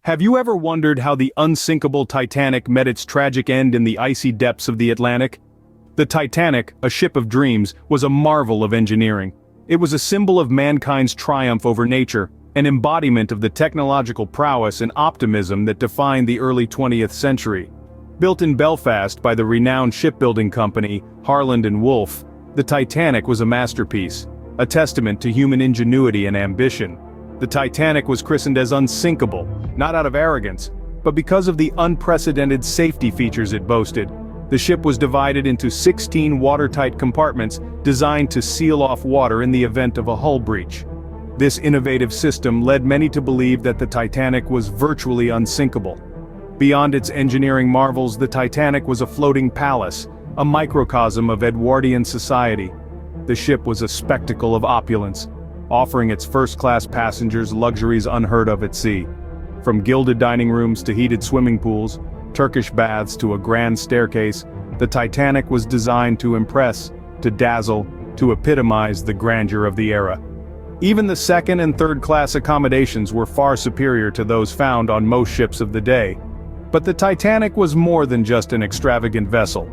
Have you ever wondered how the unsinkable Titanic met its tragic end in the icy depths of the Atlantic? The Titanic, a ship of dreams, was a marvel of engineering. It was a symbol of mankind's triumph over nature, an embodiment of the technological prowess and optimism that defined the early 20th century. Built in Belfast by the renowned shipbuilding company, Harland and Wolff, the Titanic was a masterpiece, a testament to human ingenuity and ambition. The Titanic was christened as unsinkable, not out of arrogance, but because of the unprecedented safety features it boasted. The ship was divided into 16 watertight compartments designed to seal off water in the event of a hull breach. This innovative system led many to believe that the Titanic was virtually unsinkable. Beyond its engineering marvels, the Titanic was a floating palace, a microcosm of Edwardian society. The ship was a spectacle of opulence, offering its first-class passengers luxuries unheard of at sea. From gilded dining rooms to heated swimming pools, Turkish baths to a grand staircase, the Titanic was designed to impress, to dazzle, to epitomize the grandeur of the era. Even the second and third-class accommodations were far superior to those found on most ships of the day. But the Titanic was more than just an extravagant vessel.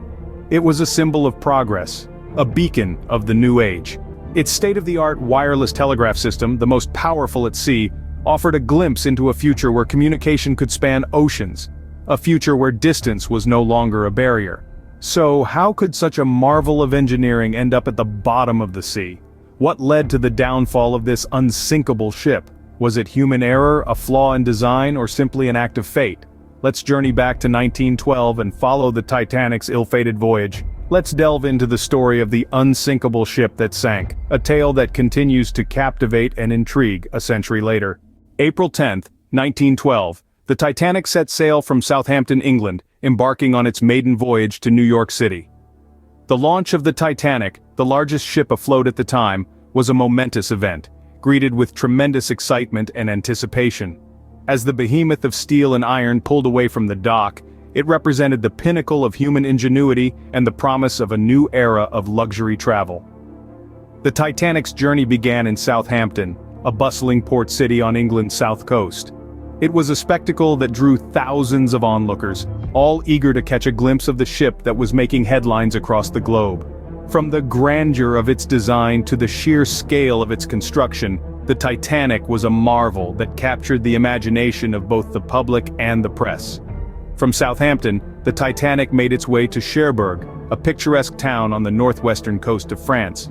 It was a symbol of progress, a beacon of the new age. Its state-of-the-art wireless telegraph system, the most powerful at sea, offered a glimpse into a future where communication could span oceans, a future where distance was no longer a barrier. So, how could such a marvel of engineering end up at the bottom of the sea? What led to the downfall of this unsinkable ship? Was it human error, a flaw in design, or simply an act of fate? Let's journey back to 1912 and follow the Titanic's ill-fated voyage. Let's delve into the story of the unsinkable ship that sank, a tale that continues to captivate and intrigue a century later. April 10, 1912, the Titanic set sail from Southampton, England, embarking on its maiden voyage to New York City. The launch of the Titanic, the largest ship afloat at the time, was a momentous event, greeted with tremendous excitement and anticipation. As the behemoth of steel and iron pulled away from the dock, it represented the pinnacle of human ingenuity and the promise of a new era of luxury travel. The Titanic's journey began in Southampton, a bustling port city on England's south coast. It was a spectacle that drew thousands of onlookers, all eager to catch a glimpse of the ship that was making headlines across the globe. From the grandeur of its design to the sheer scale of its construction, the Titanic was a marvel that captured the imagination of both the public and the press. From Southampton, the Titanic made its way to Cherbourg, a picturesque town on the northwestern coast of France.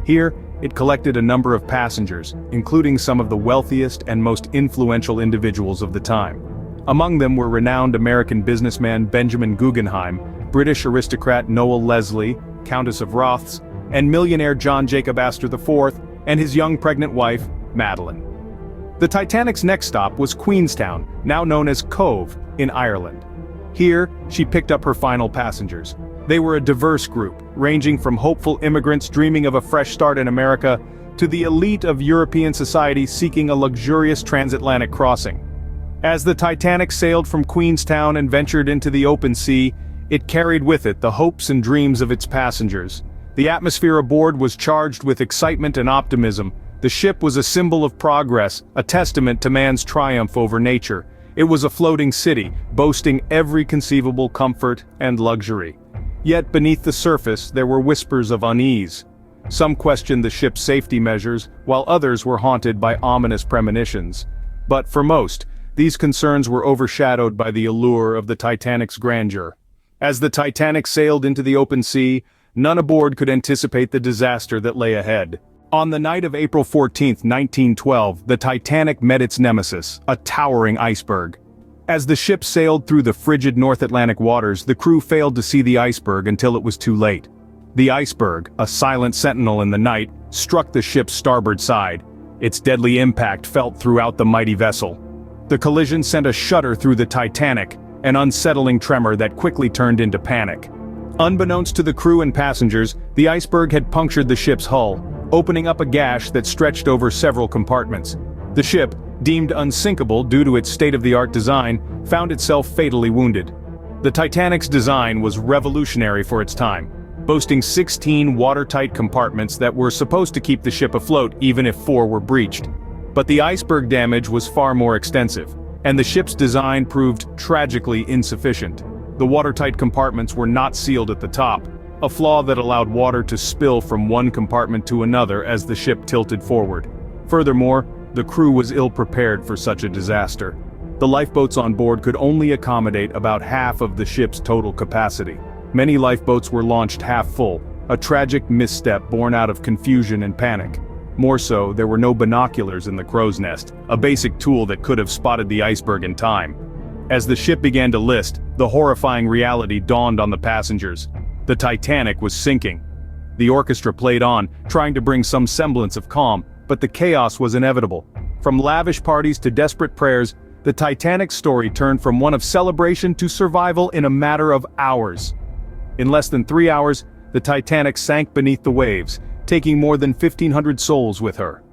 Here, it collected a number of passengers, including some of the wealthiest and most influential individuals of the time. Among them were renowned American businessman Benjamin Guggenheim, British aristocrat Noel Leslie, Countess of Roths, and millionaire John Jacob Astor IV, and his young pregnant wife, Madeline. The Titanic's next stop was Queenstown, now known as Cove, in Ireland. Here, she picked up her final passengers. They were a diverse group, ranging from hopeful immigrants dreaming of a fresh start in America, to the elite of European society seeking a luxurious transatlantic crossing. As the Titanic sailed from Queenstown and ventured into the open sea, it carried with it the hopes and dreams of its passengers. The atmosphere aboard was charged with excitement and optimism. The ship was a symbol of progress, a testament to man's triumph over nature. It was a floating city, boasting every conceivable comfort and luxury. Yet beneath the surface there were whispers of unease. Some questioned the ship's safety measures, while others were haunted by ominous premonitions. But for most, these concerns were overshadowed by the allure of the Titanic's grandeur. As the Titanic sailed into the open sea, none aboard could anticipate the disaster that lay ahead. On the night of April 14, 1912, the Titanic met its nemesis, a towering iceberg. As the ship sailed through the frigid North Atlantic waters, the crew failed to see the iceberg until it was too late. The iceberg, a silent sentinel in the night, struck the ship's starboard side. Its deadly impact felt throughout the mighty vessel. The collision sent a shudder through the Titanic, an unsettling tremor that quickly turned into panic. Unbeknownst to the crew and passengers, the iceberg had punctured the ship's hull, opening up a gash that stretched over several compartments. The ship, deemed unsinkable due to its state-of-the-art design, found itself fatally wounded. The Titanic's design was revolutionary for its time, boasting 16 watertight compartments that were supposed to keep the ship afloat even if 4 were breached. But the iceberg damage was far more extensive. And the ship's design proved tragically insufficient. The watertight compartments were not sealed at the top, a flaw that allowed water to spill from one compartment to another as the ship tilted forward. Furthermore, the crew was ill-prepared for such a disaster. The lifeboats on board could only accommodate about half of the ship's total capacity. Many lifeboats were launched half full, a tragic misstep born out of confusion and panic. More so, there were no binoculars in the crow's nest, a basic tool that could have spotted the iceberg in time. As the ship began to list, the horrifying reality dawned on the passengers. The Titanic was sinking. The orchestra played on, trying to bring some semblance of calm, but the chaos was inevitable. From lavish parties to desperate prayers, the Titanic's story turned from one of celebration to survival in a matter of hours. In less than 3 hours, the Titanic sank beneath the waves, taking more than 1,500 souls with her.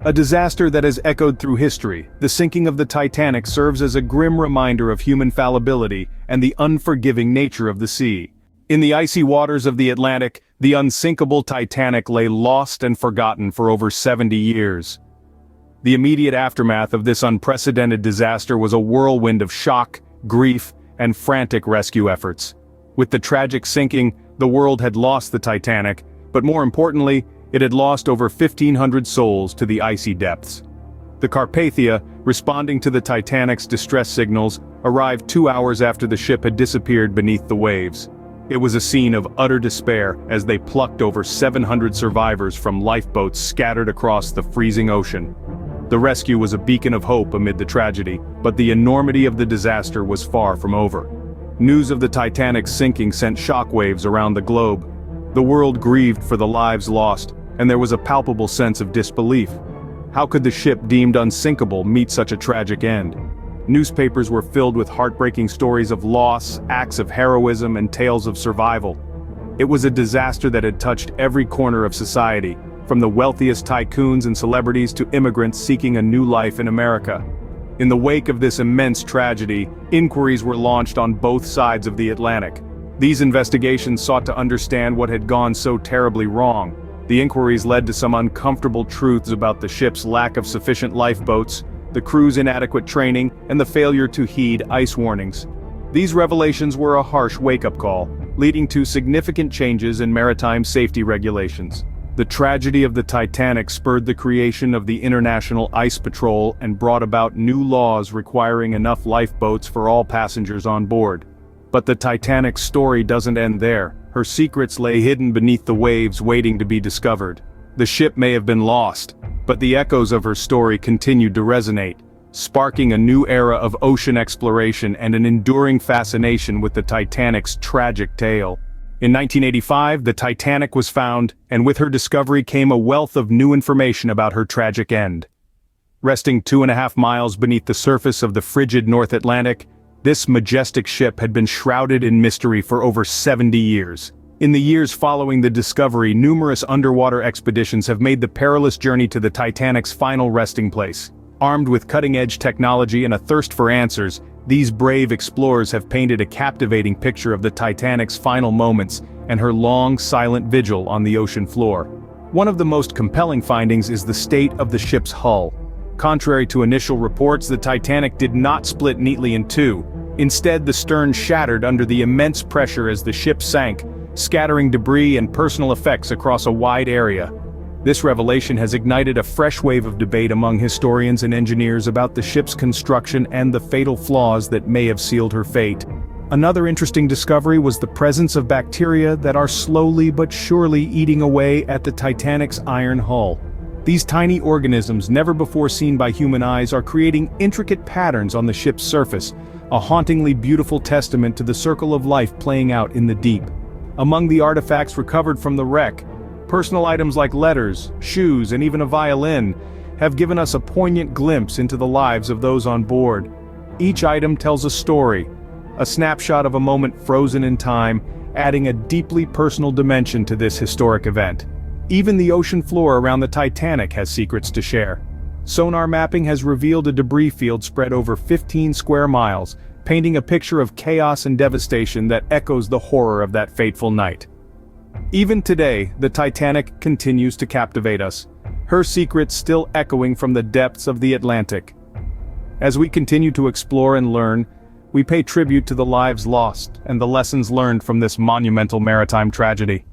A disaster that has echoed through history, the sinking of the Titanic serves as a grim reminder of human fallibility and the unforgiving nature of the sea. In the icy waters of the Atlantic, the unsinkable Titanic lay lost and forgotten for over 70 years. The immediate aftermath of this unprecedented disaster was a whirlwind of shock, grief, and frantic rescue efforts. With the tragic sinking, the world had lost the Titanic, but more importantly, it had lost over 1,500 souls to the icy depths. The Carpathia, responding to the Titanic's distress signals, arrived 2 hours after the ship had disappeared beneath the waves. It was a scene of utter despair as they plucked over 700 survivors from lifeboats scattered across the freezing ocean. The rescue was a beacon of hope amid the tragedy, but the enormity of the disaster was far from over. News of the Titanic's sinking sent shockwaves around the globe. The world grieved for the lives lost, and there was a palpable sense of disbelief. How could the ship deemed unsinkable meet such a tragic end? Newspapers were filled with heartbreaking stories of loss, acts of heroism, and tales of survival. It was a disaster that had touched every corner of society, from the wealthiest tycoons and celebrities to immigrants seeking a new life in America. In the wake of this immense tragedy, inquiries were launched on both sides of the Atlantic. These investigations sought to understand what had gone so terribly wrong. The inquiries led to some uncomfortable truths about the ship's lack of sufficient lifeboats, the crew's inadequate training, and the failure to heed ice warnings. These revelations were a harsh wake-up call, leading to significant changes in maritime safety regulations. The tragedy of the Titanic spurred the creation of the International Ice Patrol and brought about new laws requiring enough lifeboats for all passengers on board. But the Titanic's story doesn't end there. Her secrets lay hidden beneath the waves waiting to be discovered. The ship may have been lost, but the echoes of her story continued to resonate, sparking a new era of ocean exploration and an enduring fascination with the Titanic's tragic tale. In 1985, the Titanic was found, and with her discovery came a wealth of new information about her tragic end. Resting 2.5 miles beneath the surface of the frigid North Atlantic, this majestic ship had been shrouded in mystery for over 70 years. In the years following the discovery, numerous underwater expeditions have made the perilous journey to the Titanic's final resting place. Armed with cutting-edge technology and a thirst for answers, these brave explorers have painted a captivating picture of the Titanic's final moments and her long, silent vigil on the ocean floor. One of the most compelling findings is the state of the ship's hull. Contrary to initial reports, the Titanic did not split neatly in two. Instead, the stern shattered under the immense pressure as the ship sank, scattering debris and personal effects across a wide area. This revelation has ignited a fresh wave of debate among historians and engineers about the ship's construction and the fatal flaws that may have sealed her fate. Another interesting discovery was the presence of bacteria that are slowly but surely eating away at the Titanic's iron hull. These tiny organisms, never before seen by human eyes, are creating intricate patterns on the ship's surface, a hauntingly beautiful testament to the circle of life playing out in the deep. Among the artifacts recovered from the wreck, personal items like letters, shoes, and even a violin have given us a poignant glimpse into the lives of those on board. Each item tells a story, a snapshot of a moment frozen in time, adding a deeply personal dimension to this historic event. Even the ocean floor around the Titanic has secrets to share. Sonar mapping has revealed a debris field spread over 15 square miles, painting a picture of chaos and devastation that echoes the horror of that fateful night. Even today, the Titanic continues to captivate us, her secrets still echoing from the depths of the Atlantic. As we continue to explore and learn, we pay tribute to the lives lost and the lessons learned from this monumental maritime tragedy.